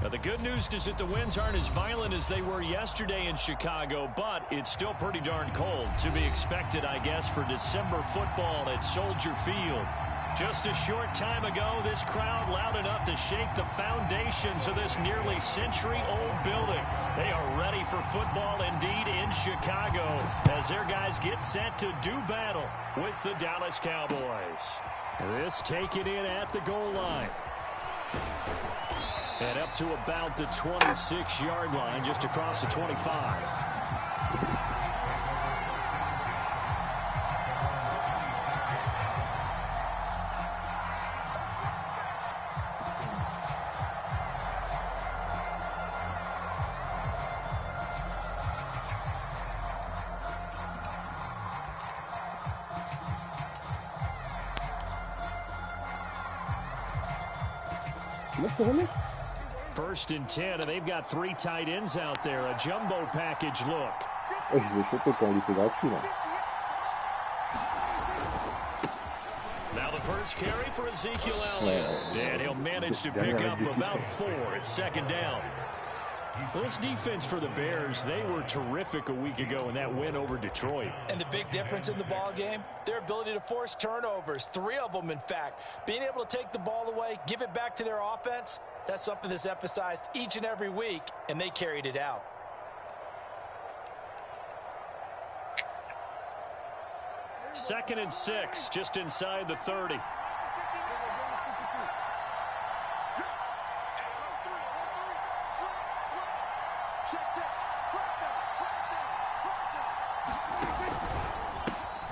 Now, the good news is that the winds aren't as violent as they were yesterday in Chicago, but it's still pretty darn cold. To be expected, I guess, for December football at Soldier Field. Just a short time ago, this crowd loud enough to shake the foundations of this nearly century-old building. They are ready for football indeed in Chicago as their guys get set to do battle with the Dallas Cowboys. This taken in at the goal line. And up to about the 26-yard line, just across the 25. First and 10, and they've got 3 tight ends out there. A jumbo package look. Now the first carry for Ezekiel Elliott. And he'll manage to pick up about 4 at second down. This defense for the Bears, they were terrific a week ago in that win over Detroit. And the big difference in the ball game, their ability to force turnovers, 3 of them in fact. Being able to take the ball away, give it back to their offense, that's something that's emphasized each and every week, and they carried it out. Second and 6, just inside the 30.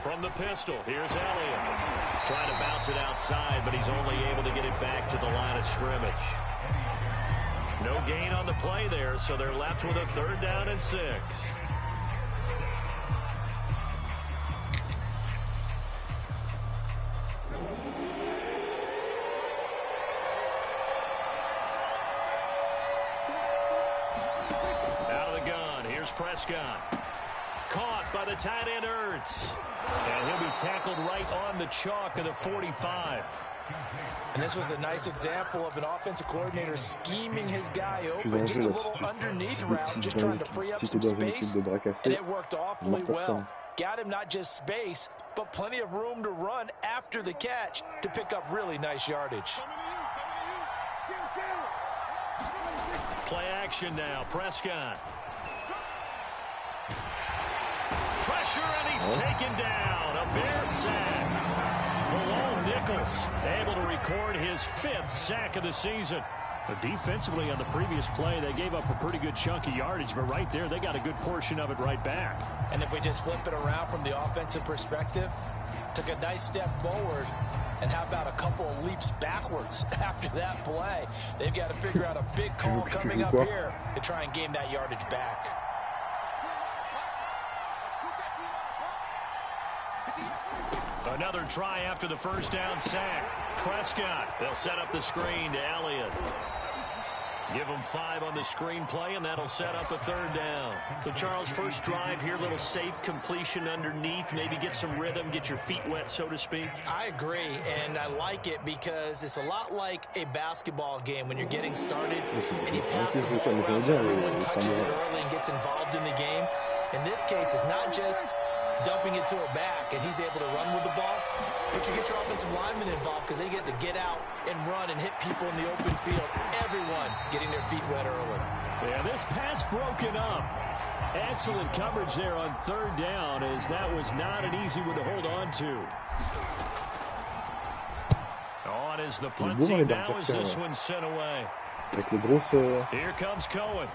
From the pistol, here's Elliott. Trying to bounce it outside, but he's only able to get it back to the line of scrimmage. No gain on the play there, so they're left with a 3rd down and 6. Out of the gun, here's Prescott. Caught by the tight end Ertz. And he'll be tackled right on the chalk of the 45. And this was a nice example of an offensive coordinator scheming his guy open. Just a little underneath route, just trying to free up some space. And it worked awfully well. Got him not just space, but plenty of room to run after the catch to pick up really nice yardage. Play action now, Prescott. Pressure, and he's taken down. A Bear sack. Malone Nichols able to record his 5th sack of the season. But defensively on the previous play, they gave up a pretty good chunk of yardage, but right there, they got a good portion of it right back. And if we just flip it around from the offensive perspective, took a nice step forward, and how about a couple of leaps backwards after that play? They've got to figure out a big call coming up here to try and gain that yardage back. Another try after the 1st down sack. Prescott, they'll set up the screen to Elliott. Give him 5 on the screen play, and that'll set up a 3rd down. So, Charles, first drive here, little safe completion underneath. Maybe get some rhythm, get your feet wet, so to speak. I agree, and I like it because it's a lot like a basketball game when you're getting started and you pass the ball around so everyone touches it early and gets involved in the game. In this case, it's not just dumping it to a back and he's able to run with the ball, but you get your offensive linemen involved because they get to get out and run and hit people in the open field. Everyone getting their feet wet early. Yeah, this pass broken up. Excellent coverage there on 3rd down, as that was not an easy one to hold on to. On is the punt team now as this one's sent away. Here comes Cohen.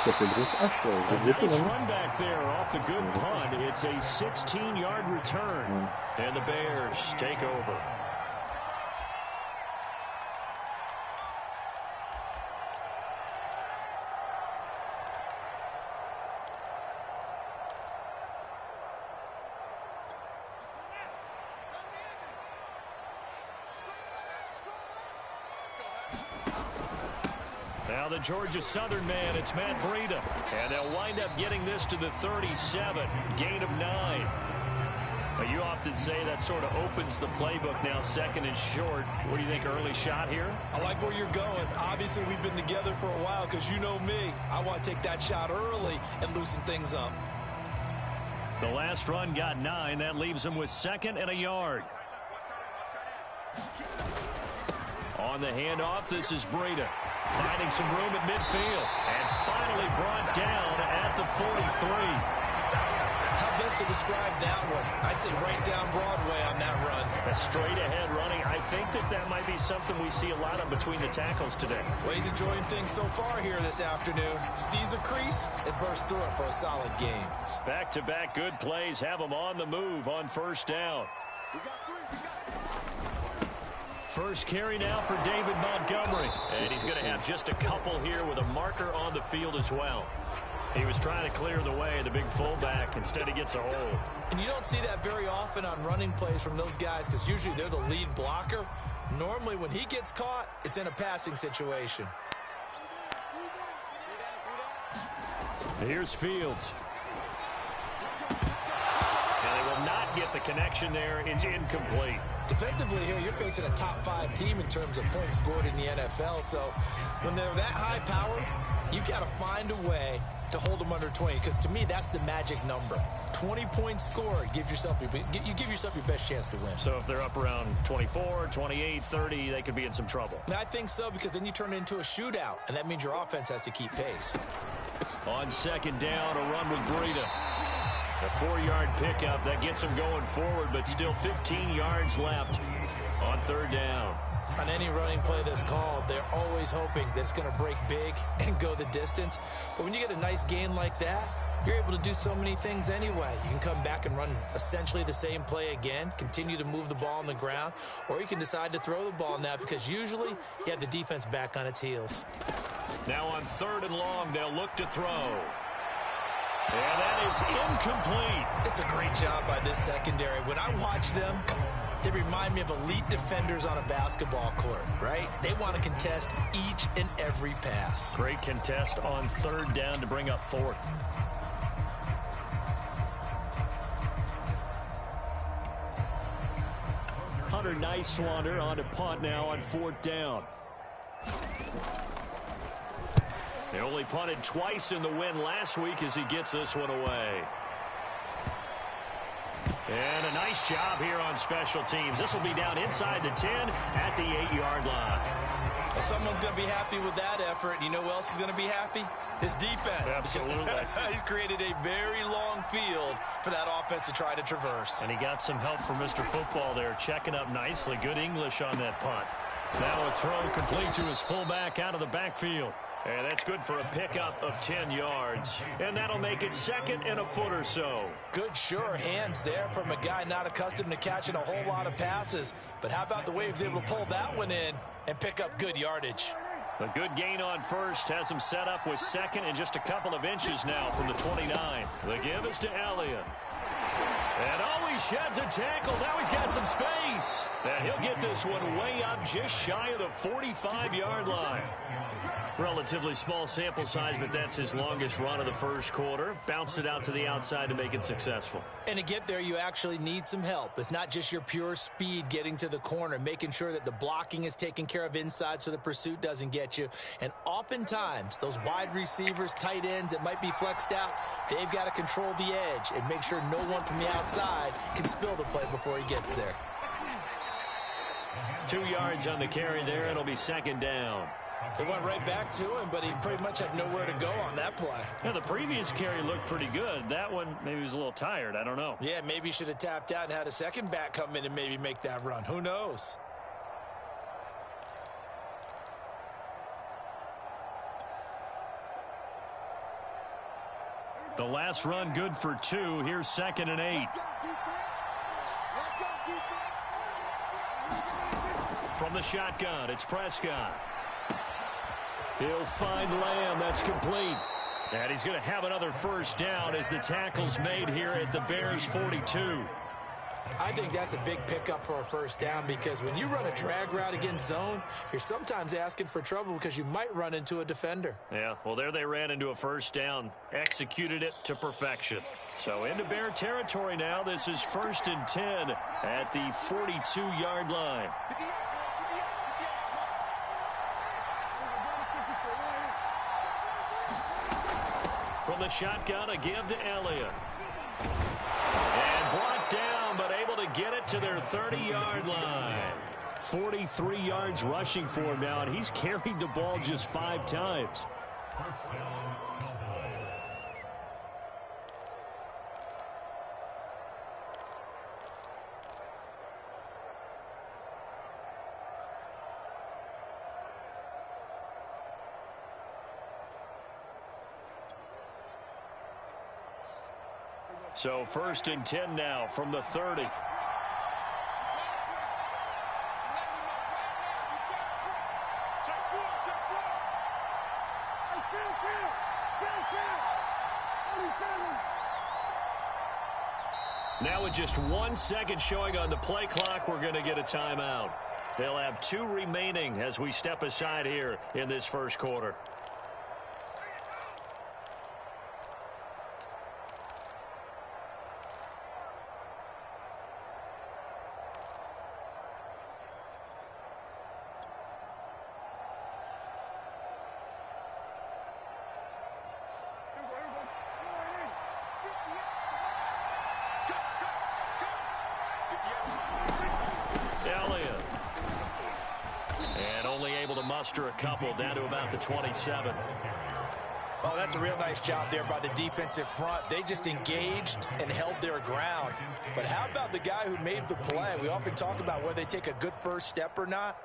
Nice run back there off the good punt. It's a 16-yard return. And the Bears take over. Now the Georgia Southern man, it's Matt Breida. And they'll wind up getting this to the 37. Gain of 9. But you often say that sort of opens the playbook now, second and short. What do you think, early shot here? I like where you're going. Obviously, we've been together for a while because you know me. I want to take that shot early and loosen things up. The last run got 9. That leaves him with 2nd and a yard. On the handoff, this is Breida. Finding some room at midfield. And finally brought down at the 43. How best to describe that one? I'd say right down Broadway on that run. A straight-ahead running. I think that might be something we see a lot of between the tackles today. Well, he's enjoying things so far here this afternoon. Sees a crease and bursts through it for a solid game. Back-to-back good plays have him on the move on first down. First carry now for David Montgomery. And he's going to have just a couple here with a marker on the field as well. He was trying to clear the way, the big fullback. Instead, he gets a hold. And you don't see that very often on running plays from those guys because usually they're the lead blocker. Normally, when he gets caught, it's in a passing situation. Here's Fields. And they will not get the connection there. It's incomplete. Defensively here, you're facing a top 5 team in terms of points scored in the NFL. So when they're that high-powered, you've got to find a way to hold them under 20, because to me, that's the magic number. 20 points scored, you give yourself your best chance to win. So if they're up around 24, 28, 30, they could be in some trouble. I think so, because then you turn it into a shootout, and that means your offense has to keep pace. On second down, a run with Breida. A 4-yard pickup that gets him going forward, but still 15 yards left on third down. On any running play that's called, they're always hoping that it's going to break big and go the distance. But when you get a nice gain like that, you're able to do so many things anyway. You can come back and run essentially the same play again, continue to move the ball on the ground, or you can decide to throw the ball now because usually you have the defense back on its heels. Now on third and long, they'll look to throw. And that is incomplete. It's a great job by this secondary. When I watch them, they remind me of elite defenders on a basketball court, right? They want to contest each and every pass. Great contest on third down to bring up fourth. Hunter Nicewander on to punt now on fourth down. They only punted twice in the win last week as he gets this one away. And a nice job here on special teams. This will be down inside the 10 at the 8-yard line. Well, someone's going to be happy with that effort. You know who else is going to be happy? His defense. Absolutely. He's created a very long field for that offense to try to traverse. And he got some help from Mr. Football there, checking up nicely. Good English on that punt. Now a throw complete to his fullback out of the backfield. And that's good for a pickup of 10 yards. And that'll make it 2nd and a foot or so. Good, sure hands there from a guy not accustomed to catching a whole lot of passes. But how about the way he was able to pull that one in and pick up good yardage? A good gain on first has him set up with 2nd and just a couple of inches now from the 29. The give is to Elliott. And he sheds a tackle. Now he's got some space. And he'll get this one way up just shy of the 45-yard line. Relatively small sample size, but that's his longest run of the first quarter. Bounced it out to the outside to make it successful. And to get there, you actually need some help. It's not just your pure speed getting to the corner, making sure that the blocking is taken care of inside so the pursuit doesn't get you. And oftentimes, those wide receivers, tight ends that might be flexed out, they've got to control the edge and make sure no one from the outside can spill the play before he gets there. 2 yards on the carry there. It'll be 2nd down. They went right back to him, but he pretty much had nowhere to go on that play. Yeah, the previous carry looked pretty good. That one, maybe he was a little tired. I don't know. Yeah, maybe he should have tapped out and had a second back come in and maybe make that run. Who knows? The last run good for 2. Here's 2nd and 8. From the shotgun, it's Prescott. He'll find Lamb. That's complete. And he's going to have another first down as the tackle's made here at the Bears' 42. I think that's a big pickup for a first down because when you run a drag route against zone, you're sometimes asking for trouble because you might run into a defender. Yeah, well, there they ran into a first down, executed it to perfection. So into Bear territory now. This is 1st and 10 at the 42-yard line. From the shotgun, a give to Elliott. And brought down, but able to get it to their 30-yard line. 43 yards rushing for him now, and he's carried the ball just 5 times. So 1st and 10 now from the 30. Now with just 1 second showing on the play clock, we're going to get a timeout. They'll have 2 remaining as we step aside here in this first quarter. A couple down to about the 27. Oh, that's a real nice job there by the defensive front. They just engaged and held their ground. But how about the guy who made the play? We often talk about whether they take a good first step or not.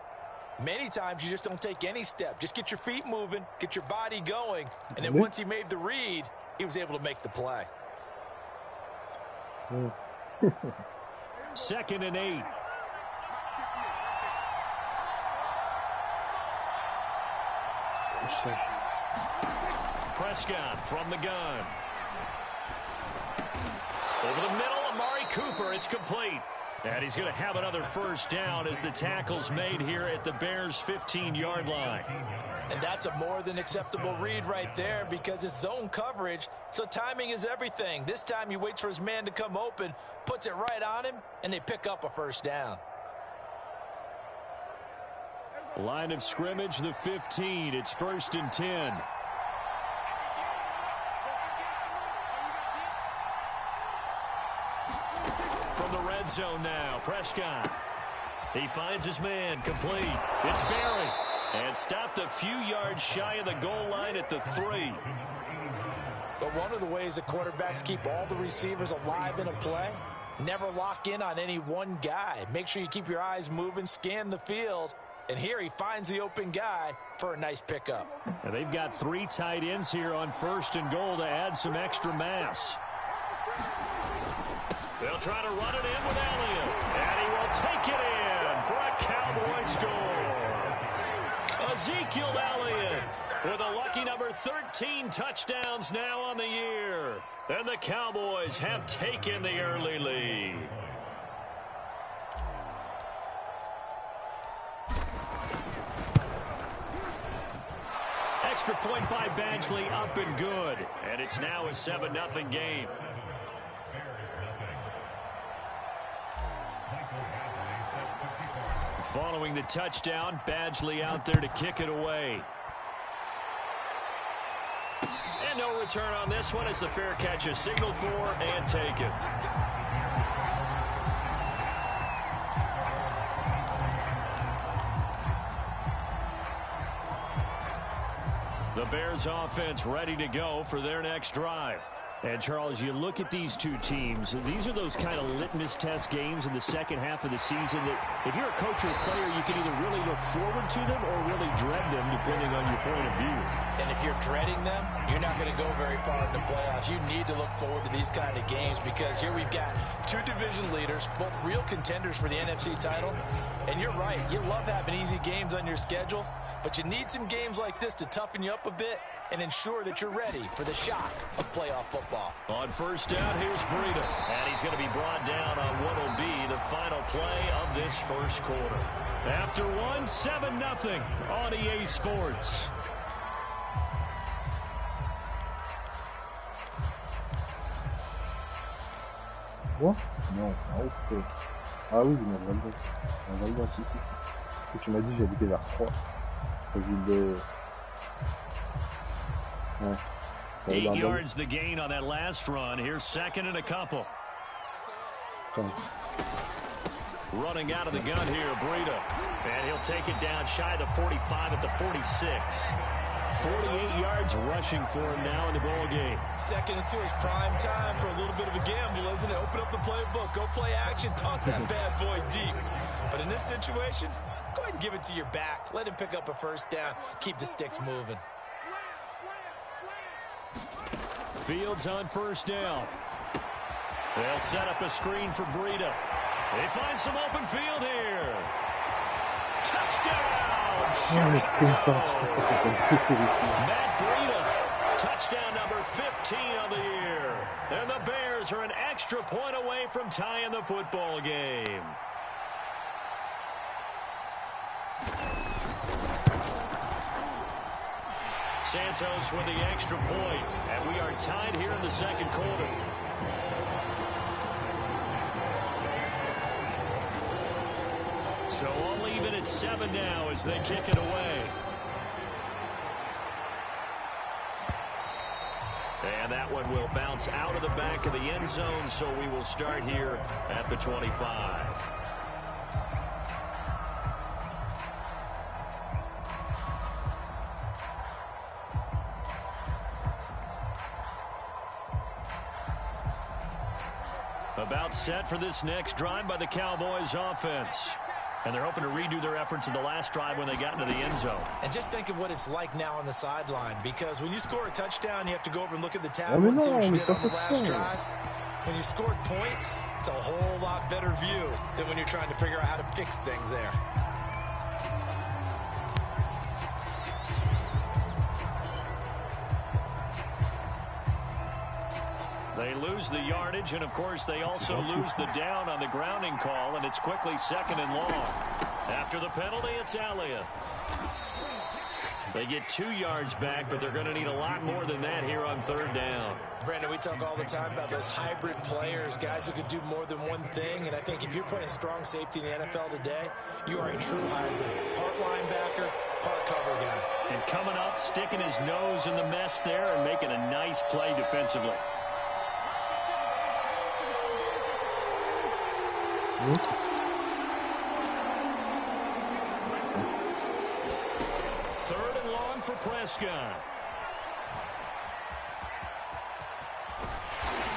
Many times you just don't take any step. Just get your feet moving, get your body going, and then once he made the read, he was able to make the play. 2nd and 8. Prescott from the gun. Over the middle, Amari Cooper. It's complete. And he's going to have another first down as the tackle's made here at the Bears' 15-yard line. And that's a more than acceptable read right there because it's zone coverage, so timing is everything. This time he waits for his man to come open, puts it right on him, and they pick up a first down. Line of scrimmage, the 15. It's 1st and 10. From the red zone now, Prescott. He finds his man, complete. It's Barry. And stopped a few yards shy of the goal line at the 3. But one of the ways the quarterbacks keep all the receivers alive in a play, never lock in on any one guy. Make sure you keep your eyes moving, scan the field. And here he finds the open guy for a nice pickup. And they've got 3 tight ends here on 1st and goal to add some extra mass. They'll try to run it in with Elliott. And he will take it in for a Cowboy score. Ezekiel Elliott with a lucky number 13 touchdowns now on the year. And the Cowboys have taken the early lead. Extra point by Badgley, up and good. And it's now a 7-0 game. Following the touchdown, Badgley out there to kick it away. And no return on this one as the fair catch is signaled for and taken. The Bears offense ready to go for their next drive. And, Charles, you look at these two teams, these are those kind of litmus test games in the second half of the season that if you're a coach or a player, you can either really look forward to them or really dread them, depending on your point of view. And if you're dreading them, you're not going to go very far in the playoffs. You need to look forward to these kind of games because here we've got 2 division leaders, both real contenders for the NFC title. And you're right, you love having easy games on your schedule. But you need some games like this to toughen you up a bit and ensure that you're ready for the shock of playoff football. On first down, here's Breida. And he's going to be brought down on what will be the final play of this first quarter. After one, 7-0 on EA Sports. Quoi? Non, ah ok. Ah oui, on va le voir, si. Parce que tu m'as dit que j'habitais vers 3. Ouais. 8 yards the gain on that last run. Here's second and a couple. Running out of the gun here, Breida. And he'll take it down shy of the 45 at the 46. 48 yards rushing for him now in the ball game. Second and 2 is prime time for a little bit of a gamble, isn't it? Open up the playbook, go play action, toss that bad boy deep. But in this situation, go ahead and give it to your back. Let him pick up a first down. Keep the sticks moving. Fields on first down. They'll set up a screen for Breida. They find some open field here. Touchdown! Matt Breida, touchdown number 15 of the year. And the Bears are an extra point away from tying the football game. Santos with the extra point, and we are tied here in the second quarter. So all even at 7 now as they kick it away. And that one will bounce out of the back of the end zone, so we will start here at the 25. About set for this next drive by the Cowboys offense. And they're hoping to redo their efforts in the last drive when they got into the end zone. And just think of what it's like now on the sideline, because when you score a touchdown, you have to go over and look at the tablet and see what you did on the last drive. When you scored points, it's a whole lot better view than when you're trying to figure out how to fix things there. They lose the yardage, and, of course, they also lose the down on the grounding call, and it's quickly second and long. After the penalty, it's Elliott. They get 2 yards back, but they're going to need a lot more than that here on third down. Brandon, we talk all the time about those hybrid players, guys who can do more than one thing, and I think if you're playing strong safety in the NFL today, you are a true hybrid. Part linebacker, part cover guy. And coming up, sticking his nose in the mess there and making a nice play defensively. Third and long for Prescott.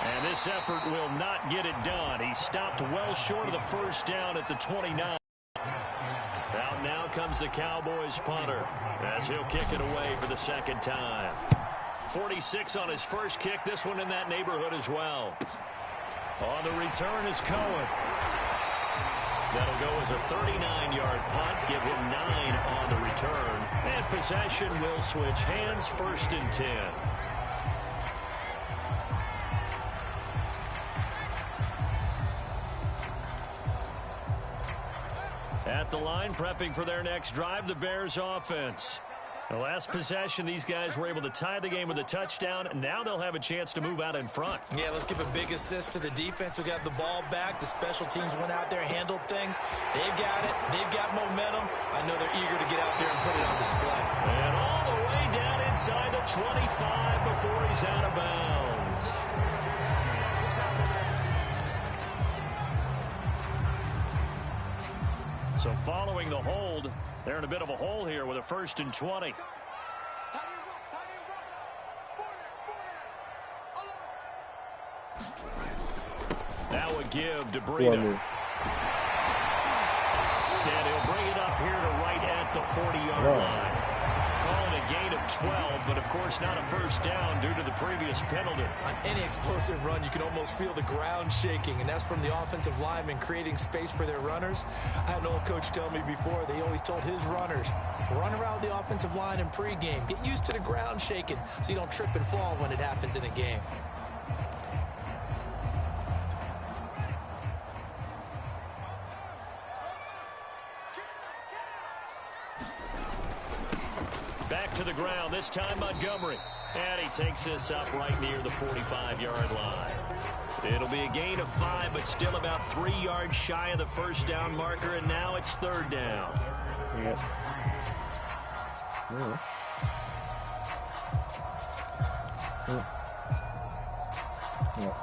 And this effort will not get it done. He stopped well short of the first down at the 29. Out now comes the Cowboys punter as he'll kick it away for the second time. 46 on his first kick. This one in that neighborhood as well. On the return is Cohen. That'll go as a 39-yard punt, give him 9 on the return. And possession will switch hands, first and 10. At the line, prepping for their next drive, the Bears offense. The last possession, these guys were able to tie the game with a touchdown. Now they'll have a chance to move out in front. Yeah, let's give a big assist to the defense who got the ball back. The special teams went out there, handled things. They've got it. They've got momentum. I know they're eager to get out there and put it on display. And all the way down inside the 25 before he's out of bounds. So following the hold, they're in a bit of a hole here with a first and 20. That would give to Breida. And he'll bring it up here to right at the 40-yard line. Calling a gain of 12, but of course not a first down due to the previous penalty. On any explosive run, you can almost feel the ground shaking, and that's from the offensive linemen creating space for their runners. I had an old coach tell me before, they always told his runners, Run around the offensive line in pregame. Get used to the ground shaking so you don't trip and fall when it happens in a game. Back to the ground, this time Montgomery. And he takes this up right near the 45-yard line. It'll be a gain of 5, but still about 3 yards shy of the first down marker, and now it's third down. Yeah. Yeah. Yeah. Yeah.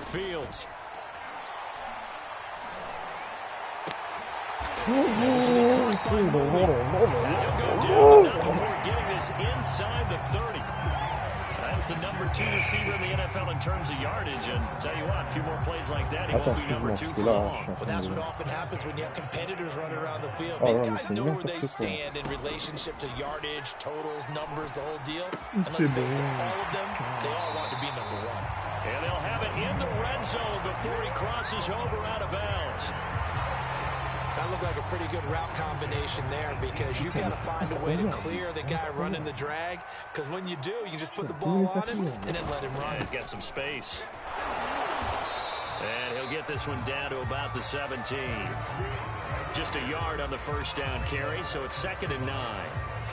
Fields. Oh, He'll go down, not before getting this inside the 30. That's the number 2 receiver in the NFL in terms of yardage, and tell you what, a few more plays like that, he won't be number 2 for long. Well, that's what often happens when you have competitors running around the field. These guys know where they stand in relationship to yardage, totals, numbers, the whole deal. And let's face it, all of them, they all want to be number 1. And they'll have it in the red zone before he crosses over out of bounds. That looked like a pretty good route combination there because you got to find a way to clear the guy running the drag, because when you do, you just put the ball on him and then let him run. Yeah, he's got some space. And he'll get this one down to about the 17. Just a yard on the first down carry, so it's 2nd and 9.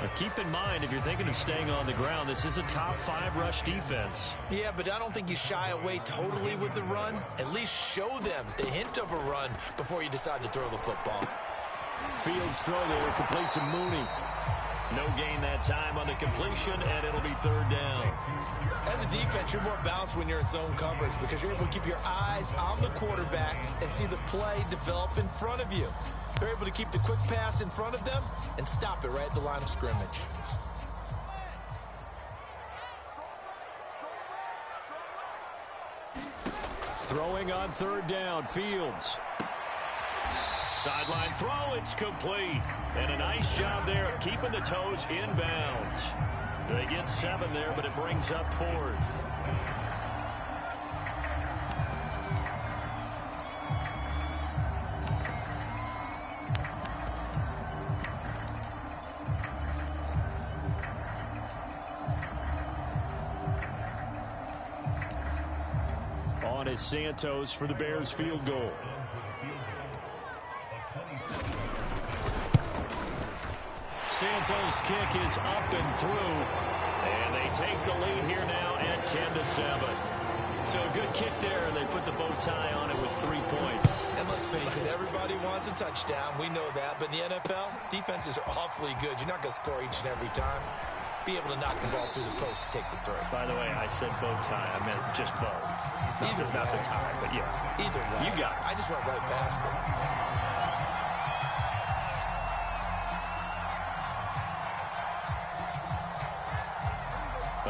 Now keep in mind, if you're thinking of staying on the ground, this is a top 5 rush defense. Yeah, but I don't think you shy away totally with the run. At least show them the hint of a run before you decide to throw the football. Fields throw there, complete to Mooney. No gain that time on the completion, and it'll be third down. As a defense, you're more balanced when you're in zone coverage because you're able to keep your eyes on the quarterback and see the play develop in front of you. They're able to keep the quick pass in front of them and stop it right at the line of scrimmage. Throwing on third down, Fields. Sideline throw, it's complete. And a nice job there of keeping the toes inbounds. They get 7 there, but it brings up 4th. On is Santos for the Bears field goal. Santos' kick is up and through, and they take the lead here now at 10-7. So a good kick there, and they put the bow tie on it with 3 points. And let's face it, everybody wants a touchdown. We know that, but in the NFL, defenses are awfully good. You're not going to score each and every time. Be able to knock the ball through the post and take the throw. By the way, I said bow tie. I meant just bow. Not the tie, but yeah. Either way. You got it. I just went right past it.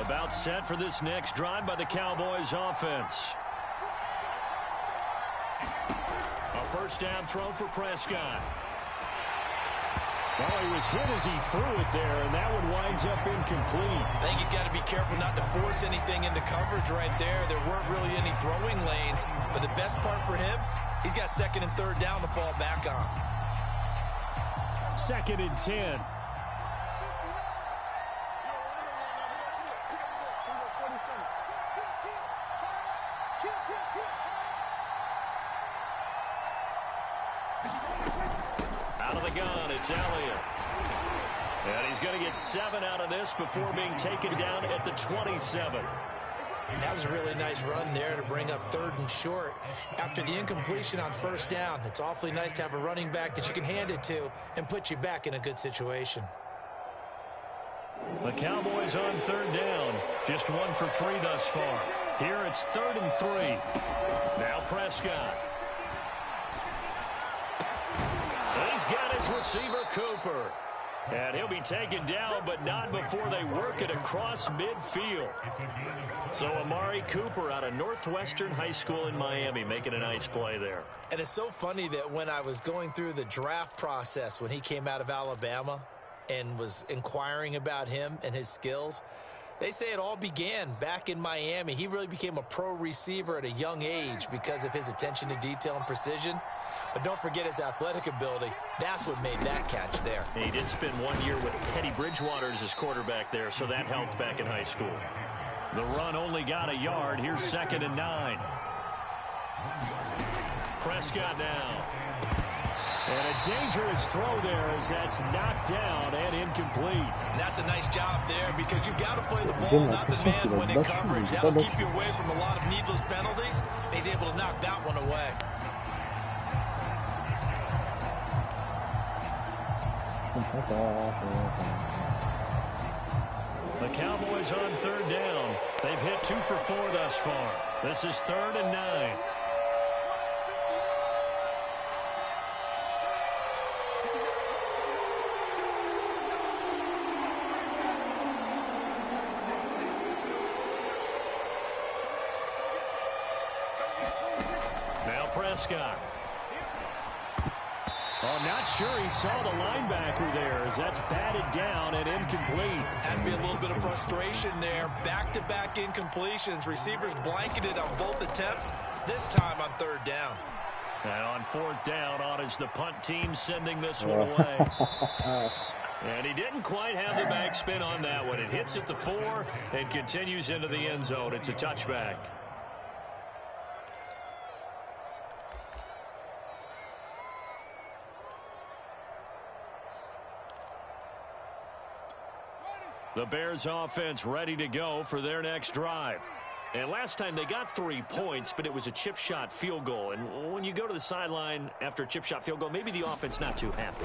About set for this next drive by the Cowboys offense. A first down throw for Prescott. Well, he was hit as he threw it there, and that one winds up incomplete. I think he's got to be careful not to force anything into coverage right there. There weren't really any throwing lanes, but the best part for him, he's got 2nd and 3rd down to fall back on. 2nd and 10. Out of the gun, it's Elliott. And he's going to get 7 out of this before being taken down at the 27. That was a really nice run there to bring up 3rd and short. After the incompletion on first down, it's awfully nice to have a running back that you can hand it to and put you back in a good situation. The Cowboys on 3rd down. Just 1 for 3 thus far. Here it's 3rd and 3. Now Prescott. He's got his receiver, Cooper. And he'll be taken down, but not before they work it across midfield. So Amari Cooper out of Northwestern High School in Miami making a nice play there. And it's so funny that when I was going through the draft process when he came out of Alabama and was inquiring about him and his skills, They say it all began back in Miami. He really became a pro receiver at a young age because of his attention to detail and precision. But don't forget his athletic ability. That's what made that catch there. He did spend 1 year with Teddy Bridgewater as his quarterback there, so that helped back in high school. The run only got a yard. Here's 2nd and 9. Prescott now. And a dangerous throw there as that's knocked down and incomplete. And that's a nice job there because you've got to play the ball, not the man when in coverage. That'll keep you away from a lot of needless penalties. And he's able to knock that one away. The Cowboys on 3rd down. They've hit 2 for 4 thus far. This is 3rd and 9. Now Prescott. I'm not sure he saw the linebacker there as that's batted down and incomplete. Has to be a little bit of frustration there. Back-to-back incompletions. Receivers blanketed on both attempts, this time on 3rd down. Now on 4th down, on is the punt team sending this one away. And he didn't quite have the backspin on that one. It hits at the 4 and continues into the end zone. It's a touchback. The Bears offense ready to go for their next drive. And last time they got 3 points, but it was a chip shot field goal. And when you go to the sideline after a chip shot field goal, maybe the offense not too happy.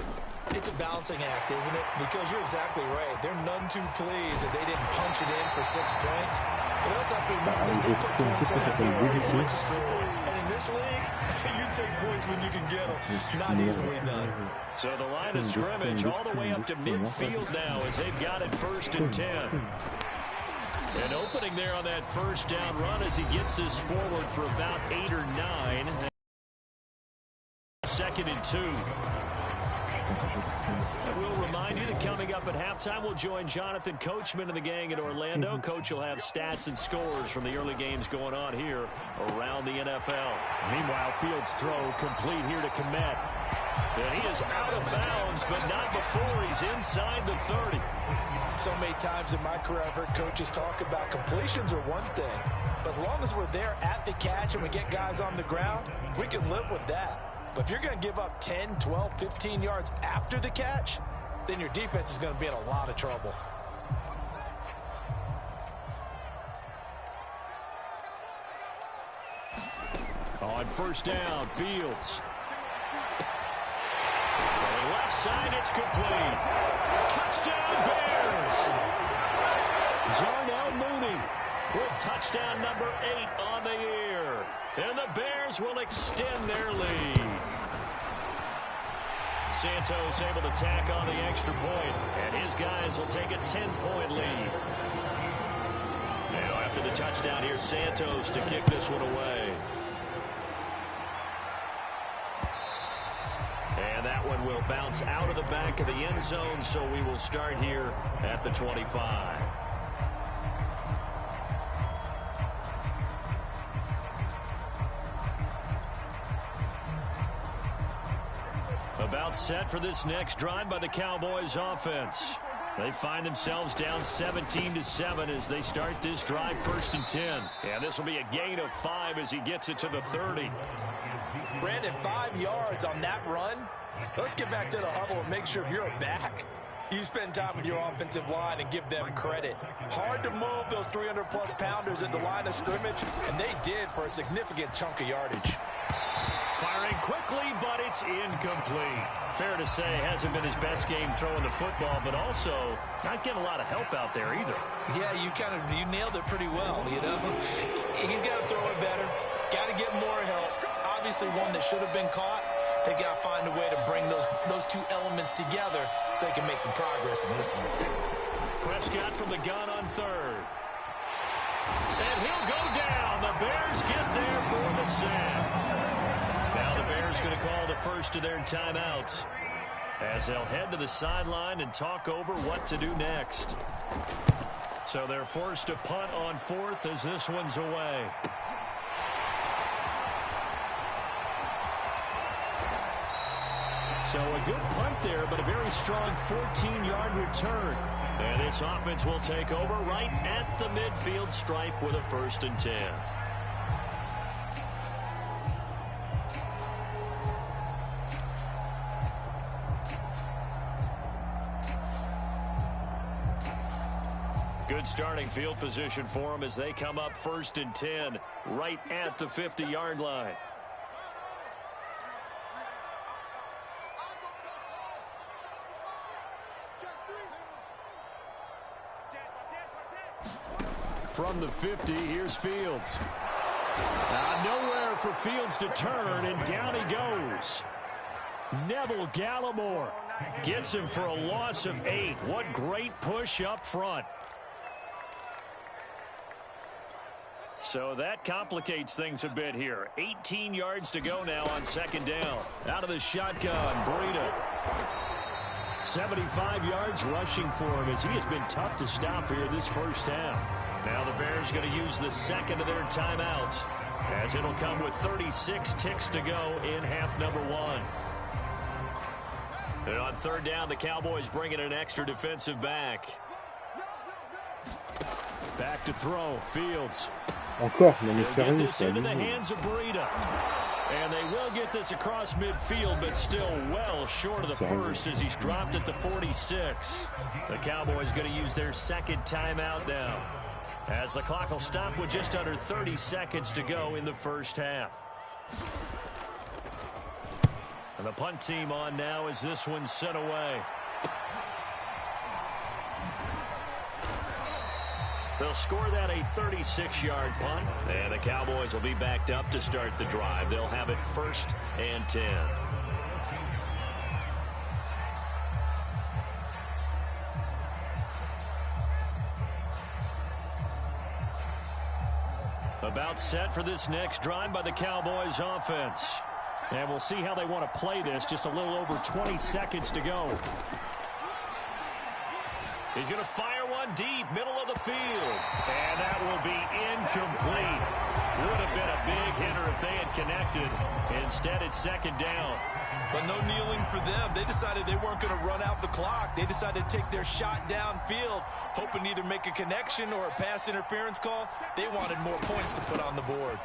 It's a balancing act, isn't it? Because you're exactly right. They're none too pleased that they didn't punch it in for 6 points. But also have to remember they did put points on the board. And in this league, you take points when you can get them. Not easily done. So the line of scrimmage all the way up to midfield now as they've got it 1st and 10. And opening there on that 1st down run as he gets this forward for about 8 or 9. 2nd and 2. And we'll remind you that coming up at halftime, we'll join Jonathan Coachman and the gang in Orlando. Coach will have stats and scores from the early games going on here around the NFL. Meanwhile, Fields' throw complete here to Kmet. And he is out of bounds, but not before he's inside the 30. So many times in my career, I've heard coaches talk about completions are one thing. But as long as we're there at the catch and we get guys on the ground, we can live with that. But if you're going to give up 10, 12, 15 yards after the catch, then your defense is going to be in a lot of trouble. On 1st down, Fields. On the left side, it's complete. Touchdown, Bears! Jarnell Mooney with touchdown number 8 on the year. And the Bears will extend their lead. Santos able to tack on the extra point, and his guys will take a 10-point lead. Now after the touchdown, here's Santos to kick this one away. And that one will bounce out of the back of the end zone, so we will start here at the 25. About set for this next drive by the Cowboys offense. They find themselves down 17-7 as they start this drive 1st and 10. And this will be a gain of 5 as he gets it to the 30. Brandon, 5 yards on that run. Let's get back to the huddle and make sure if you're back, you spend time with your offensive line and give them credit. Hard to move those 300-plus pounders at the line of scrimmage, and they did for a significant chunk of yardage. Firing quickly, but it's incomplete. Fair to say, hasn't been his best game throwing the football, but also not getting a lot of help out there either. Yeah, you nailed it pretty well, you know. He's got to throw it better. Got to get more help. Obviously one that should have been caught. They got to find a way to bring those two elements together so they can make some progress in this one. Prescott from the gun on 3rd. And he'll go down. The Bears get there for the sack. Now the Bears going to call the first of their timeouts as they'll head to the sideline and talk over what to do next. So they're forced to punt on fourth as this one's away. So a good punt there, but a very strong 14-yard return. And this offense will take over right at the midfield stripe with a 1st and 10. Good starting field position for them as they come up 1st and 10 right at the 50-yard line. From the 50, here's Fields. Nowhere for Fields to turn, and down he goes. Neville Gallimore gets him for a loss of 8. What great push up front. So that complicates things a bit here. 18 yards to go now on 2nd down. Out of the shotgun, Breida. 75 yards rushing for him as he has been tough to stop here this first half. Now the Bears going to use the 2nd of their timeouts as it'll come with 36 ticks to go in half number 1. And on 3rd down, the Cowboys bring in an extra defensive back. Back to throw, Fields. Encore, mais get this into the hands of Breida. And they will get this across midfield, but still well short of the first as he's dropped at the 46. The Cowboys going to use their 2nd timeout now, as the clock will stop with just under 30 seconds to go in the first half. And the punt team on now as this one's sent away. They'll score that a 36-yard punt, and the Cowboys will be backed up to start the drive. They'll have it 1st and 10. About set for this next drive by the Cowboys offense. And we'll see how they want to play this. Just a little over 20 seconds to go. He's going to fire one deep, middle of the field. And that will be incomplete. Would have been a big hitter if they had connected. Instead, it's 2nd down. But no kneeling for them. They decided they weren't going to run out the clock. They decided to take their shot downfield, hoping to either make a connection or a pass interference call. They wanted more points to put on the board.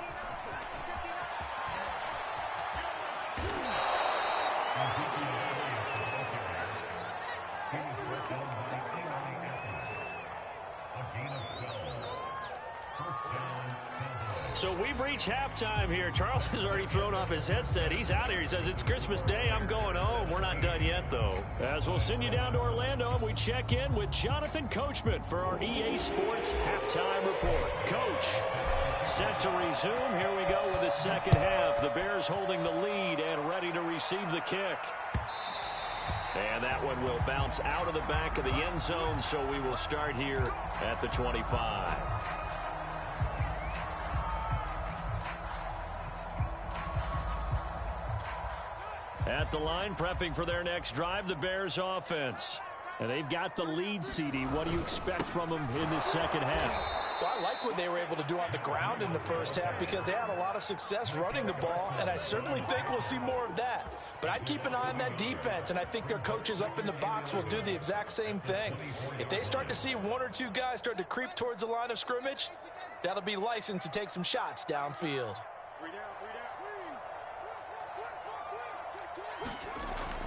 So we've reached halftime here. Charles has already thrown off his headset. He's out here. He says, it's Christmas Day. I'm going home. We're not done yet, though. As we'll send you down to Orlando, and we check in with Jonathan Coachman for our EA Sports Halftime Report. Coach, set to resume. Here we go with the 2nd half. The Bears holding the lead and ready to receive the kick. And that one will bounce out of the back of the end zone, so we will start here at the 25. At the line, prepping for their next drive, the Bears offense. And they've got the lead, CD. What do you expect from them in this 2nd half? Well, I like what they were able to do on the ground in the first half because they had a lot of success running the ball, and I certainly think we'll see more of that. But I'd keep an eye on that defense, and I think their coaches up in the box will do the exact same thing. If they start to see 1 or 2 guys start to creep towards the line of scrimmage, that'll be licensed to take some shots downfield.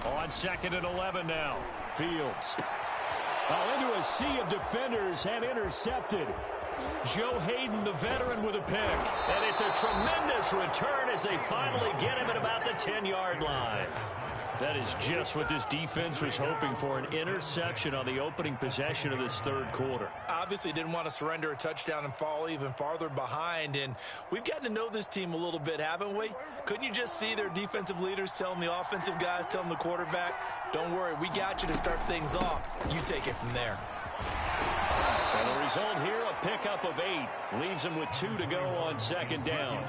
On 2nd and 11 now. Fields. Into a sea of defenders and intercepted. Joe Hayden, the veteran, with a pick. And it's a tremendous return as they finally get him at about the 10-yard line. That is just what this defense was hoping for, an interception on the opening possession of this 3rd quarter. Obviously didn't want to surrender a touchdown and fall even farther behind, and we've gotten to know this team a little bit, haven't we? Couldn't you just see their defensive leaders telling the offensive guys, telling the quarterback, don't worry, we got you to start things off. You take it from there. And the result here, a pickup of 8. Leaves them with 2 to go on 2nd down.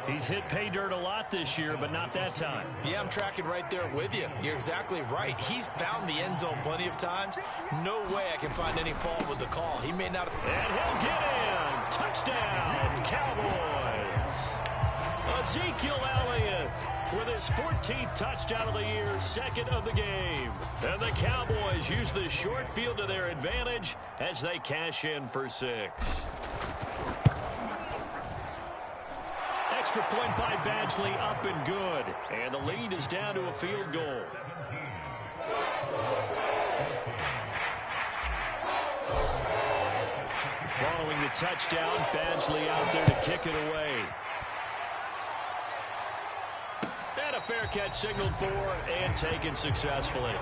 He's hit pay dirt a lot this year, but not that time. Yeah, I'm tracking right there with you. You're exactly right. He's found the end zone plenty of times. No way I can find any fault with the call. He may not have... And he'll get in. Touchdown, Cowboys. Ezekiel Elliott with his 14th touchdown of the year, second of the game. And the Cowboys use the short field to their advantage as they cash in for 6. Extra point by Badgley, up and good. And the lead is down to a field goal. Following the touchdown, Badgley out there to kick it away. And a fair catch signaled for and taken successfully.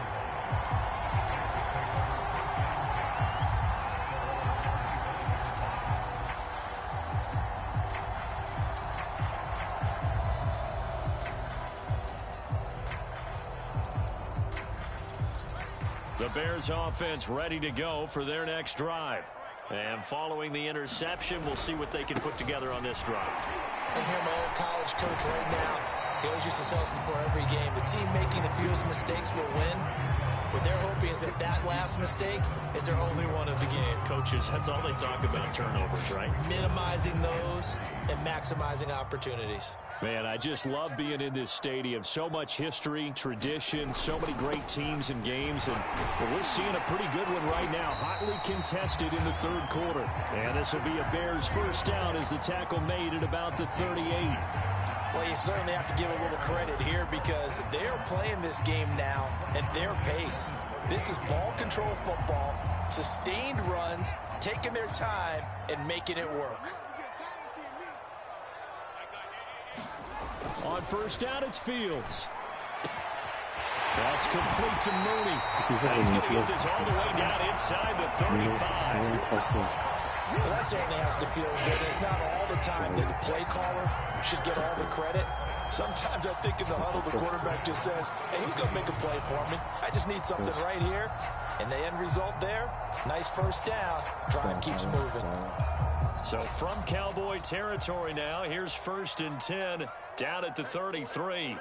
The Bears offense ready to go for their next drive. And following the interception, we'll see what they can put together on this drive. I hear my old college coach right now. He always used to tell us before every game, the team making the fewest mistakes will win. What they're hoping is that that last mistake is their only one of the game. Coaches, that's all they talk about, turnovers, right? Minimizing those and maximizing opportunities. Man, I just love being in this stadium. So much history, tradition, so many great teams and games. And we're seeing a pretty good one right now. Hotly contested in the third quarter. And this will be a Bears first down as the tackle made at about the 38. Well, you certainly have to give a little credit here because they're playing this game now at their pace. This is ball control football, sustained runs, taking their time, and making it work. On first down, it's Fields. That's complete to Mooney. He's going to get this all the way down inside the 35. Well, that certainly has to feel good. It's not all the time that the play caller should get all the credit. Sometimes I think in the huddle, the quarterback just says, hey, who's going to make a play for me? I just need something right here. And the end result there, nice first down. Drive keeps moving. So from Cowboy territory now, here's 1st and 10 down at the 33.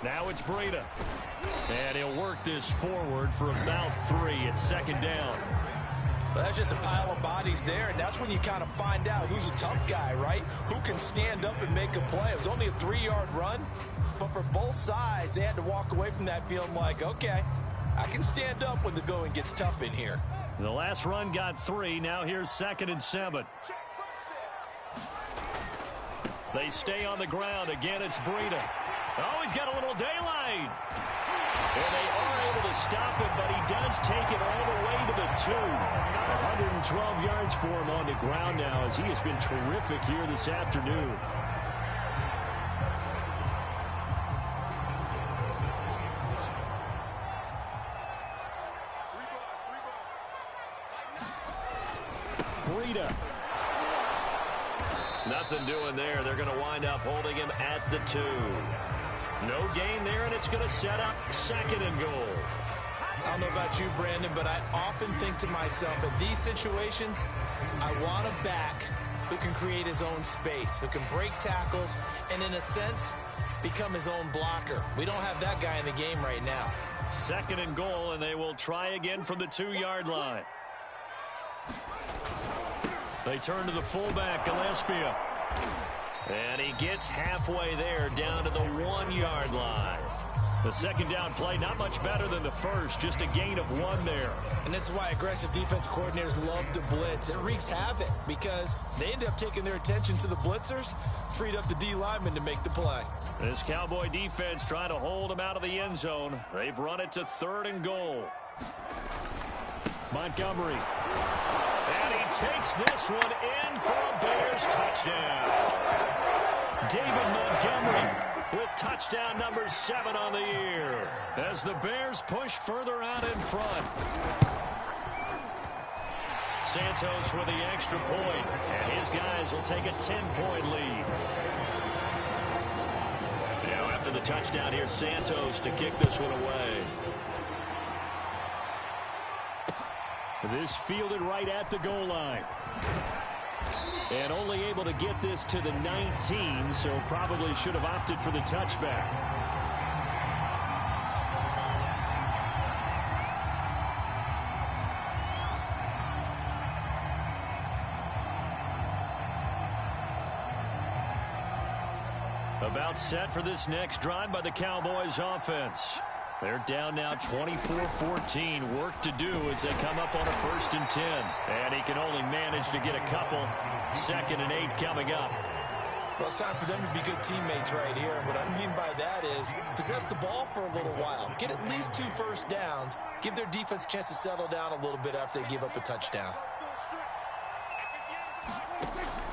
Now it's Breida. And he'll work this forward for about 3 at 2nd down. Well, that's just a pile of bodies there, and that's when you kind of find out who's a tough guy, right? Who can stand up and make a play. It was only a 3-yard run, but for both sides, they had to walk away from that feeling like, okay, I can stand up when the going gets tough in here. The last run got 3. Now here's 2nd and 7. They stay on the ground. Again, it's Breida. Oh, he's got a little daylight. And they are able to stop him, but he does take it all the way to the 2. 112 yards for him on the ground now as he has been terrific here this afternoon. Breida. Nothing doing there. They're going to wind up holding him at the 2. No gain there, and it's going to set up 2nd and goal. I don't know about you, Brandon, but I often think to myself, in these situations, I want a back who can create his own space, who can break tackles, and in a sense, become his own blocker. We don't have that guy in the game right now. 2nd and goal, and they will try again from the 2-yard line. They turn to the fullback, Gillespie. And he gets halfway there, down to the 1-yard line. The 2nd down play, not much better than the first, just a gain of 1 there. And this is why aggressive defense coordinators love to blitz. It wreaks havoc because they end up taking their attention to the blitzers, freed up the D lineman to make the play. This Cowboy defense trying to hold him out of the end zone. They've run it to 3rd and goal. Montgomery. And he takes this one in for a Bears touchdown. David Montgomery with touchdown number 7 on the year as the Bears push further out in front. Santos with the extra point, and his guys will take a 10-point lead. Now after the touchdown, here's Santos to kick this one away. This fielded right at the goal line. And only able to get this to the 19, so probably should have opted for the touchback. About set for this next drive by the Cowboys offense. They're down now 24-14. Work to do as they come up on a 1st and 10. And he can only manage to get a couple. 2nd and 8 coming up. Well, it's time for them to be good teammates right here. And what I mean by that is possess the ball for a little while. Get at least 2 first downs. Give their defense a chance to settle down a little bit after they give up a touchdown.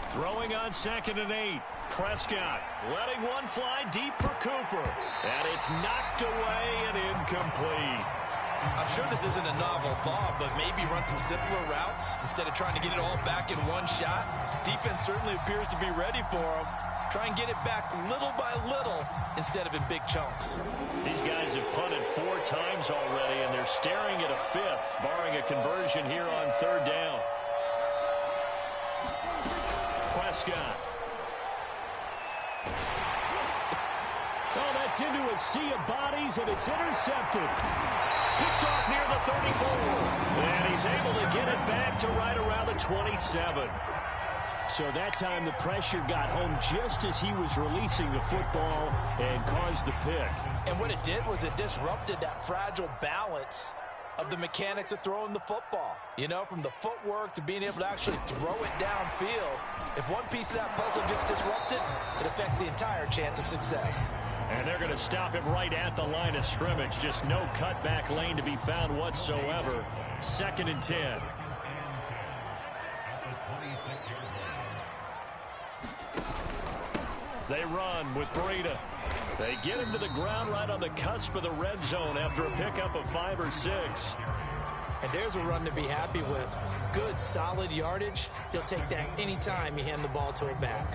Throwing on 2nd and 8. Prescott letting one fly deep for Cooper. And it's knocked away and incomplete. I'm sure this isn't a novel thought, but maybe run some simpler routes instead of trying to get it all back in one shot. Defense certainly appears to be ready for him. Try and get it back little by little instead of in big chunks. These guys have punted 4 times already, and they're staring at a 5th, barring a conversion here on 3rd down. Prescott. Oh, that's into a sea of bodies, and it's intercepted. Picked off near the 34. And he's able to get it back to right around the 27. So that time the pressure got home just as he was releasing the football and caused the pick. And what it did was it disrupted that fragile balance of the mechanics of throwing the football. You know, from the footwork to being able to actually throw it downfield. If one piece of that puzzle gets disrupted, it affects the entire chance of success. And they're going to stop him right at the line of scrimmage. Just no cutback lane to be found whatsoever. 2nd and 10. They run with Breida. They get him to the ground right on the cusp of the red zone after a pickup of 5 or 6. And there's a run to be happy with. Good, solid yardage. He'll take that anytime you hand the ball to a back.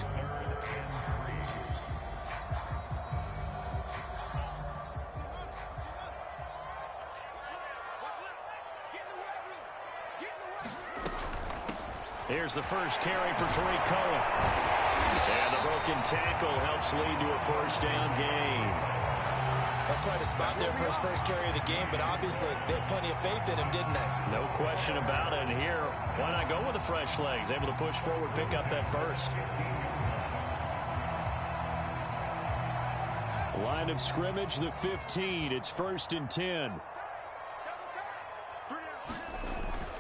Here's the first carry for Tariq Cohen. And the broken tackle helps lead to a 1st down gain. That's quite a spot there for his first carry of the game, but obviously they had plenty of faith in him, didn't they? No question about it. And here, why not go with the fresh legs? Able to push forward, pick up that 1st. Line of scrimmage, the 15. It's 1st and 10.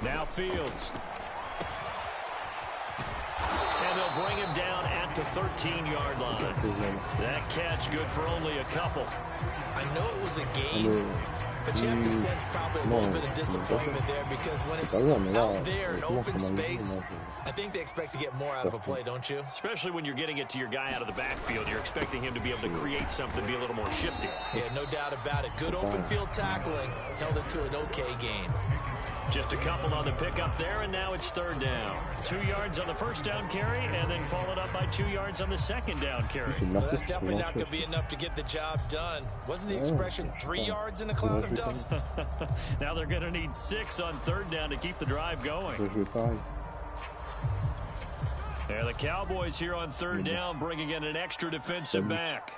Now Fields. And they'll bring him down at the 13-yard line. That catch good for only a couple. I know it was a gain, but you have to sense probably a little bit of disappointment there because when it's out there in open space, I think they expect to get more out of a play, don't you? Especially when you're getting it to your guy out of the backfield. You're expecting him to be able to create something, be a little more shifty. Yeah, no doubt about it. Good open field tackling held it to an okay gain. Just a couple on the pickup there, and now it's 3rd down. 2 yards on the 1st down carry, and then followed up by 2 yards on the 2nd down carry. Well, that's definitely not going to be enough to get the job done. Wasn't the expression 3 yards in a cloud of dust? Now they're going to need 6 on 3rd down to keep the drive going. Yeah, the Cowboys here on 3rd down bringing in an extra defensive back.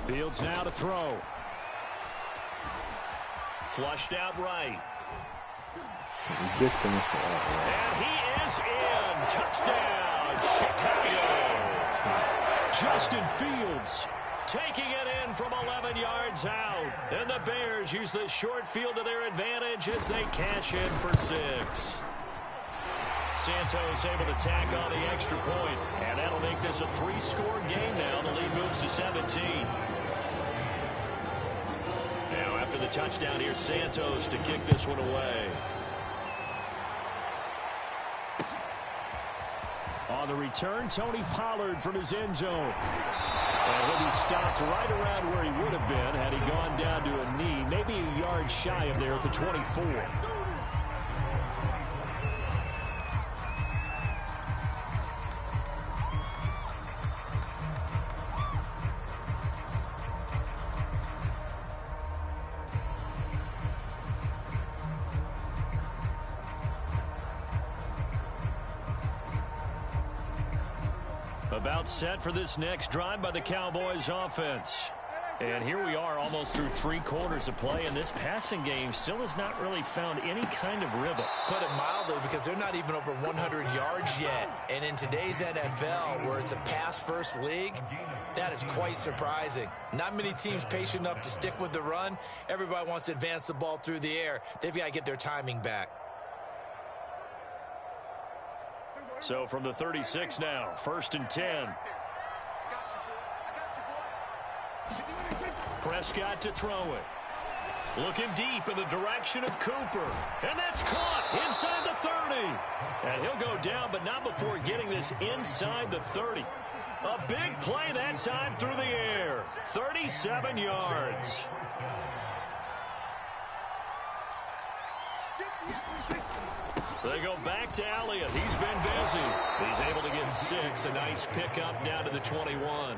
Fields now to throw. Flushed out right. And he is in. Touchdown, Chicago. Justin Fields taking it in from 11 yards out. And the Bears use the short field to their advantage as they cash in for 6. Santos able to tack on the extra point. And that'll make this a 3-score game now. The lead moves to 17. After the touchdown, here's Santos to kick this one away. On the return, Tony Pollard from his end zone. And he'll be stopped right around where he would have been had he gone down to a knee, maybe a yard shy of there at the 24. About set for this next drive by the Cowboys offense. And here we are almost through 3 quarters of play, and this passing game still has not really found any kind of rhythm. Put it mildly, because they're not even over 100 yards yet. And in today's NFL, where it's a pass-first league, that is quite surprising. Not many teams patient enough to stick with the run. Everybody wants to advance the ball through the air. They've got to get their timing back. So from the 36 now, 1st and 10. Prescott to throw it. Looking deep in the direction of Cooper. And that's caught inside the 30. And he'll go down, but not before getting this inside the 30. A big play that time through the air. 37 yards. They go back to Elliott. He's been busy. He's able to get 6. A nice pickup down to the 21.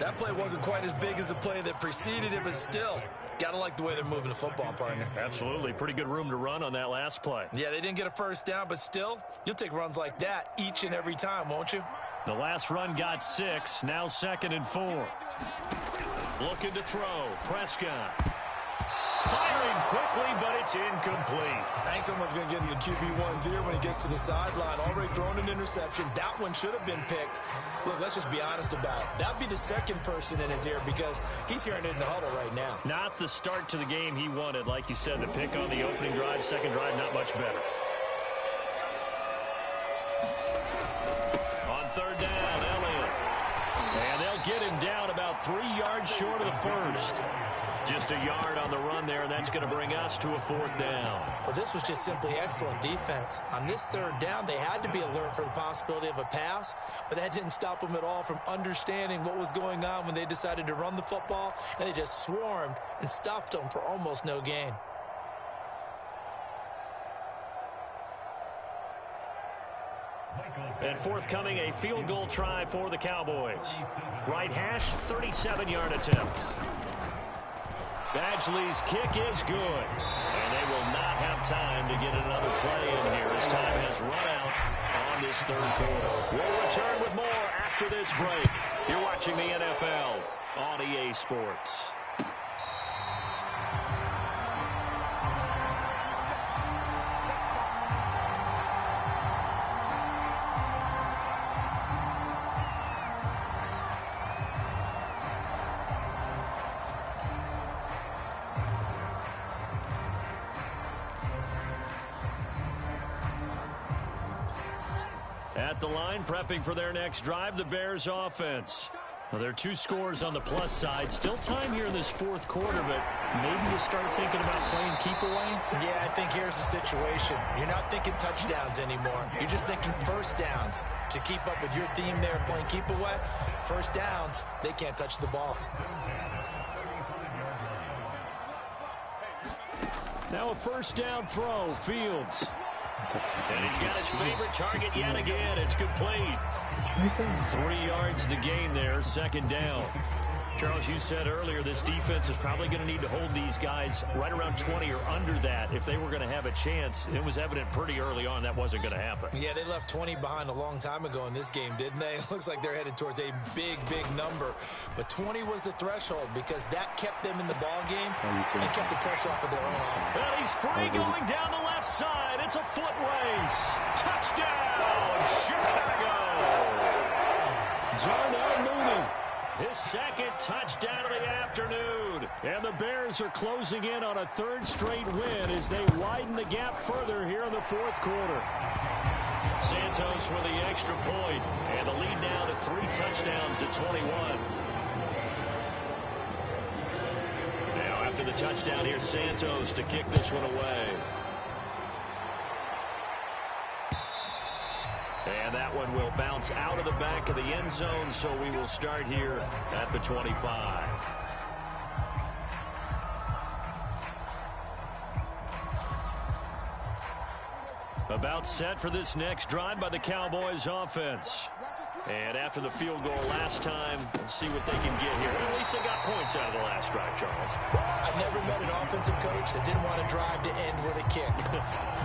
That play wasn't quite as big as the play that preceded it, but still, gotta like the way they're moving the football, partner. Absolutely. Pretty good room to run on that last play. Yeah, they didn't get a first down, but still, you'll take runs like that each and every time, won't you? The last run got 6. Now 2nd and 4. Looking to throw. Prescott. Firing quickly, but it's incomplete. I think someone's going to get in the QB1's ear when he gets to the sideline. Already thrown an interception. That one should have been picked. Look, let's just be honest about it. That'd be the second person in his ear because he's hearing it in the huddle right now. Not the start to the game he wanted. Like you said, the pick on the opening drive, second drive, not much better. On 3rd down, Elliott. And they'll get him down about 3 yards short of the first. Just a yard on the run there, and that's going to bring us to a 4th down. Well, this was just simply excellent defense. On this 3rd down, they had to be alert for the possibility of a pass, but that didn't stop them at all from understanding what was going on when they decided to run the football, and they just swarmed and stuffed them for almost no gain. And forthcoming, a field goal try for the Cowboys. Right hash, 37-yard attempt. Badgley's kick is good. And they will not have time to get another play in here as time has run out on this 3rd quarter. We'll return with more after this break. You're watching the NFL on EA Sports. At the line, prepping for their next drive, the Bears offense. Well, there are 2 scores on the plus side. Still time here in this 4th quarter, but maybe you start thinking about playing keep away? Yeah, I think here's the situation. You're not thinking touchdowns anymore. You're just thinking first downs. To keep up with your theme there, playing keep away, first downs, they can't touch the ball. Now a 1st down throw, Fields. And he's got his favorite target yet again. It's complete. 3 yards the gain there, 2nd down. Charles, you said earlier this defense is probably going to need to hold these guys right around 20 or under that if they were going to have a chance. It was evident pretty early on that wasn't going to happen. Yeah, they left 20 behind a long time ago in this game, didn't they? It looks like they're headed towards a big, big number. But 20 was the threshold because that kept them in the ball game and kept the pressure off of their own offense. And he's free going down the left side. It's a foot race. Touchdown, Chicago. Darnell Mooney. His 2nd touchdown of the afternoon. And the Bears are closing in on a 3rd straight win as they widen the gap further here in the 4th quarter. Santos with the extra point, and the lead now to 3 touchdowns at 21. Now after the touchdown, here's Santos to kick this one away. And that one will bounce out of the back of the end zone, so we will start here at the 25. About set for this next drive by the Cowboys offense. And after the field goal last time, we'll see what they can get here. At least they got points out of the last drive, Charles. I've never met an offensive coach that didn't want to drive to end with a kick.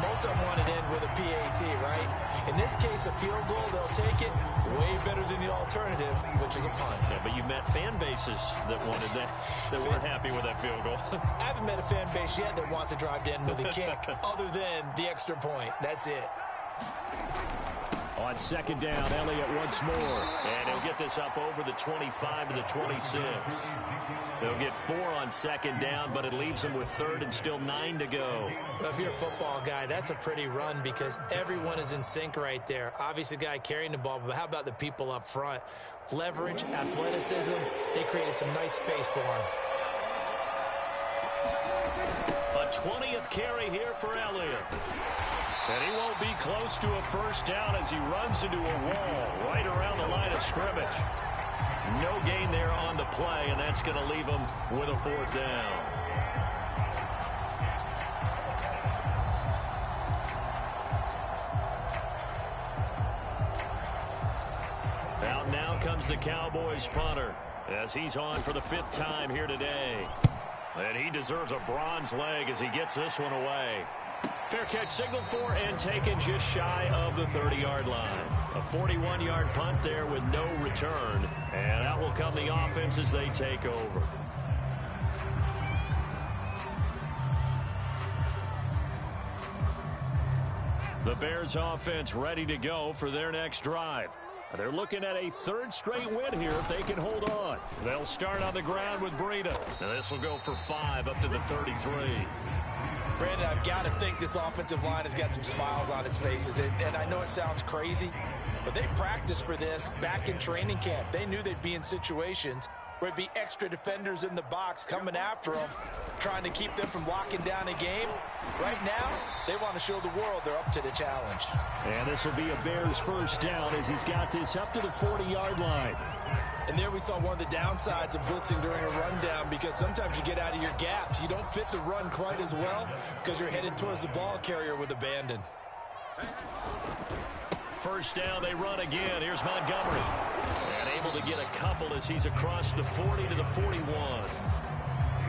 Most of them wanted to end with a PAT, right? In this case, a field goal, they'll take it way better than the alternative, which is a punt. Yeah, but you've met fan bases that wanted that, that weren't happy with that field goal. I haven't met a fan base yet that wants to drive in with a kick other than the extra point. That's it. On second down, Elliott once more. And he'll get this up over the 25 to the 26. They'll get 4 on second down, but it leaves them with third and still 9 to go. Well, if you're a football guy, that's a pretty run because everyone is in sync right there. Obviously, the guy carrying the ball, but how about the people up front? Leverage, athleticism, they created some nice space for him. A 20th carry here for Elliott. And he won't be close to a first down as he runs into a wall right around the line of scrimmage. No gain there on the play, and that's going to leave him with a 4th down. Out now comes the Cowboys punter as he's on for the 5th time here today. And he deserves a bronze leg as he gets this one away. Fair catch signaled for and taken just shy of the 30-yard line. A 41-yard punt there with no return. And out will come the offense as they take over. The Bears offense ready to go for their next drive. They're looking at a 3rd straight win here if they can hold on. They'll start on the ground with Breida. Now this will go for 5 up to the 33. Brandon, I've got to think this offensive line has got some smiles on its faces. And I know it sounds crazy, but they practiced for this back in training camp. They knew they'd be in situations where it'd be extra defenders in the box coming after them, trying to keep them from locking down a game. Right now, they want to show the world they're up to the challenge. And this will be a Bears first down as he's got this up to the 40-yard line. And there we saw one of the downsides of blitzing during a rundown because sometimes you get out of your gaps. You don't fit the run quite as well because you're headed towards the ball carrier with abandon. First down, they run again. Here's Montgomery. And able to get a couple as he's across the 40 to the 41.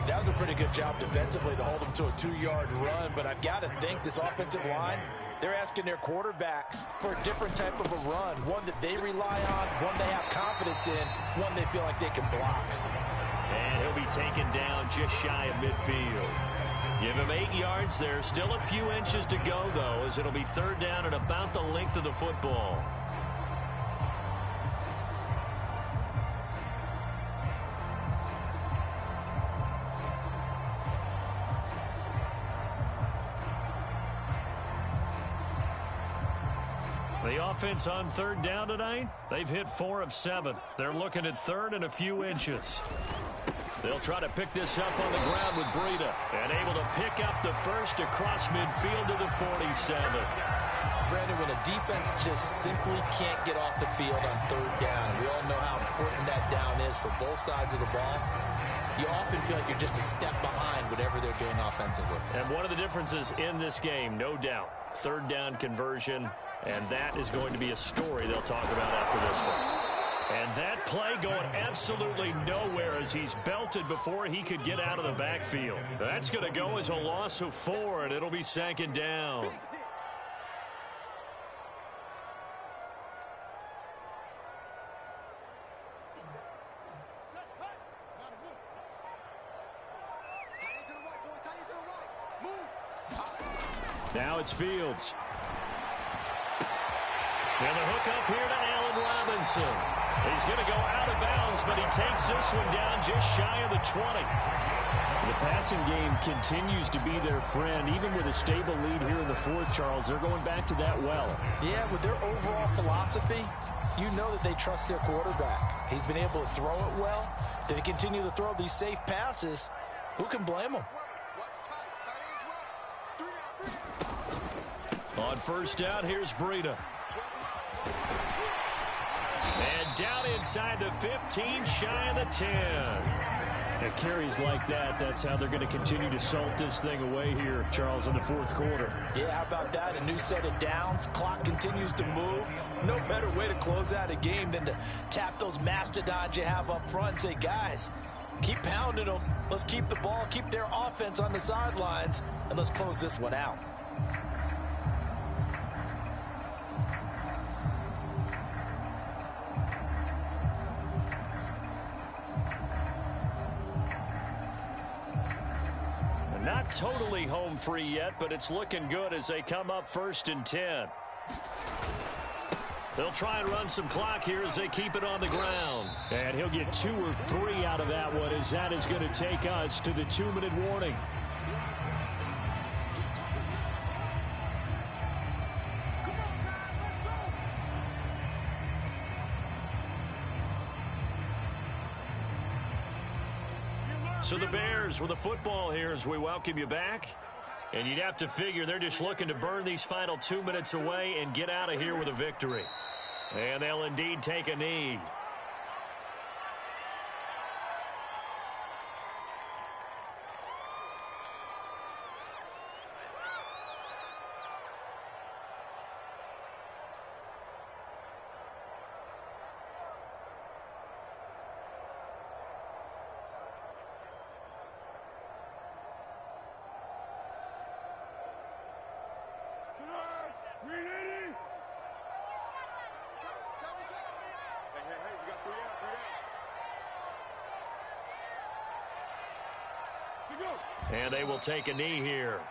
That was a pretty good job defensively to hold him to a 2-yard run, but I've got to think this offensive line, they're asking their quarterback for a different type of a run, one that they rely on, one they have confidence in, one they feel like they can block. And he'll be taken down just shy of midfield. Give him 8 yards there. Still a few inches to go, though, as it'll be 3rd down at about the length of the football. The offense on 3rd down tonight, they've hit 4 of 7. They're looking at 3rd and a few inches. They'll try to pick this up on the ground with Breida. And able to pick up the first across midfield to the 47. Brandon, when a defense just simply can't get off the field on 3rd down, we all know how important that down is for both sides of the ball. You often feel like you're just a step behind whatever they're doing offensively. And one of the differences in this game, no doubt, 3rd down conversion. And that is going to be a story they'll talk about after this one. And that play going absolutely nowhere as he's belted before he could get out of the backfield. That's going to go as a loss of 4, and it'll be 2nd down. Now it's Fields. And the hook up here to Allen Robinson. He's going to go out of bounds, but he takes this one down just shy of the 20. The passing game continues to be their friend. Even with a stable lead here in the 4th, Charles, they're going back to that well. Yeah, with their overall philosophy, you know that they trust their quarterback. He's been able to throw it well. They continue to throw these safe passes. Who can blame them? On 1st down, here's Breida. And down inside the 15, shy of the 10. And carries like that, that's how they're going to continue to salt this thing away here, Charles, in the 4th quarter. Yeah, how about that? A new set of downs. Clock continues to move. No better way to close out a game than to tap those mastodons you have up front and say, guys, keep pounding them. Let's keep the ball, keep their offense on the sidelines, and let's close this one out. not totally home free yet, but it's looking good as they come up 1st and 10. They'll try and run some clock here as they keep it on the ground. And he'll get 2 or 3 out of that one, as that is going to take us to the 2-minute warning. So the Bears with the football here as we welcome you back. And you'd have to figure they're just looking to burn these final 2 minutes away and get out of here with a victory. And they'll indeed take a knee. And they will take a knee here.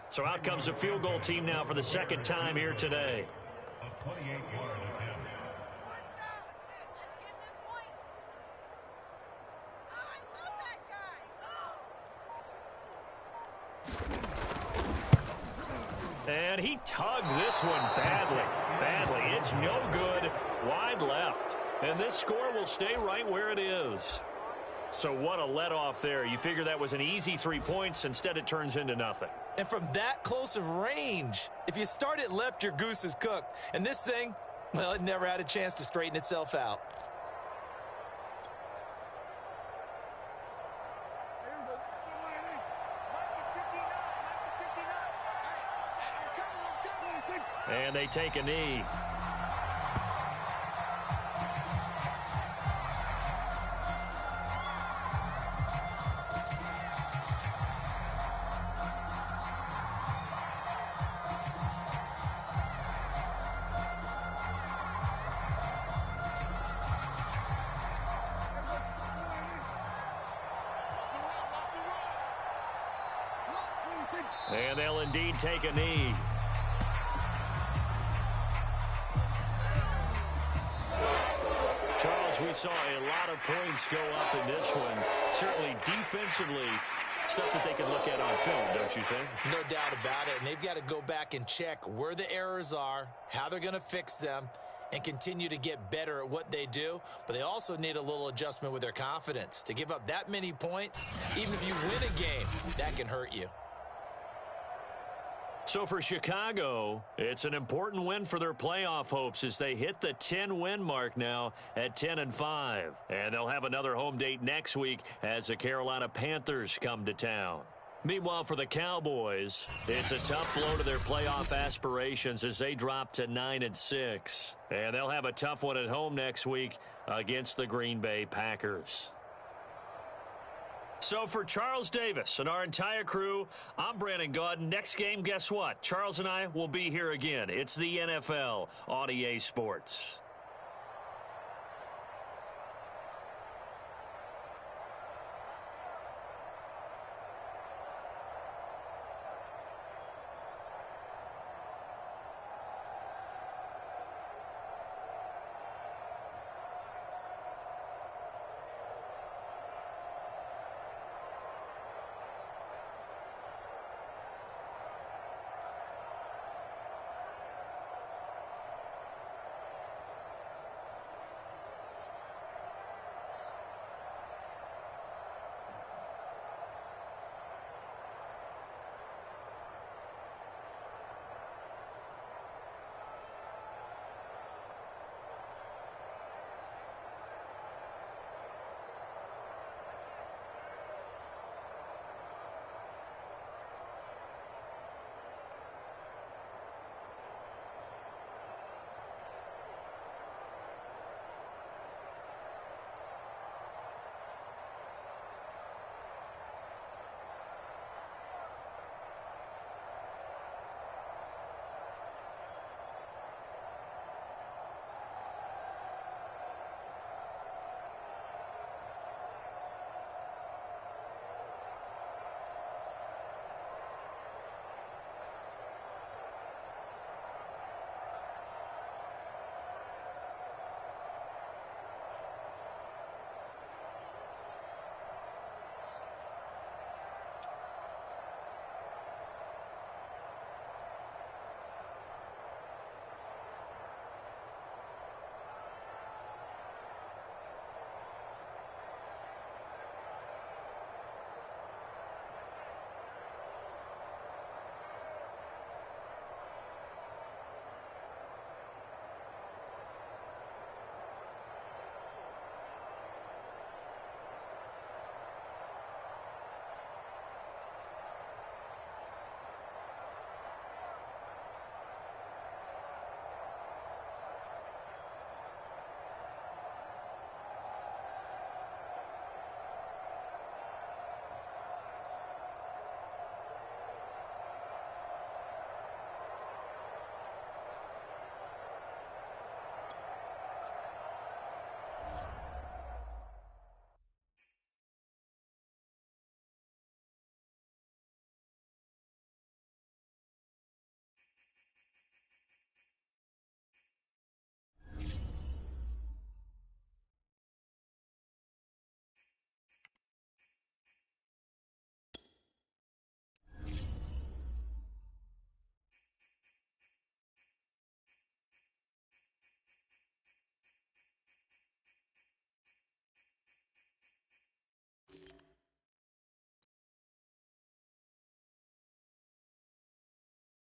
So out comes a field goal team now for the 2nd time here today. A 28-yard attempt. And he tugged this one badly. It's no good. Wide left. And this score will stay right where it is. So what a let-off there. You figure that was an easy 3 points. Instead, it turns into nothing. And from that close of range, if you start it left, your goose is cooked. And this thing, well, it never had a chance to straighten itself out. And they take a knee. And they'll indeed take a knee. Charles, we saw a lot of points go up in this one. Certainly defensively, stuff that they can look at on film, don't you think? No doubt about it. And they've got to go back and check where the errors are, how they're going to fix them, and continue to get better at what they do. But they also need a little adjustment with their confidence. To give up that many points, even if you win a game, that can hurt you. So for Chicago, it's an important win for their playoff hopes as they hit the 10-win mark now at 10-5. And they'll have another home date next week as the Carolina Panthers come to town. Meanwhile, for the Cowboys, it's a tough blow to their playoff aspirations as they drop to 9-6. And they'll have a tough one at home next week against the Green Bay Packers. So for Charles Davis and our entire crew, I'm Brandon Gaudin. Next game, guess what? Charles and I will be here again. It's the NFL on EA Sports.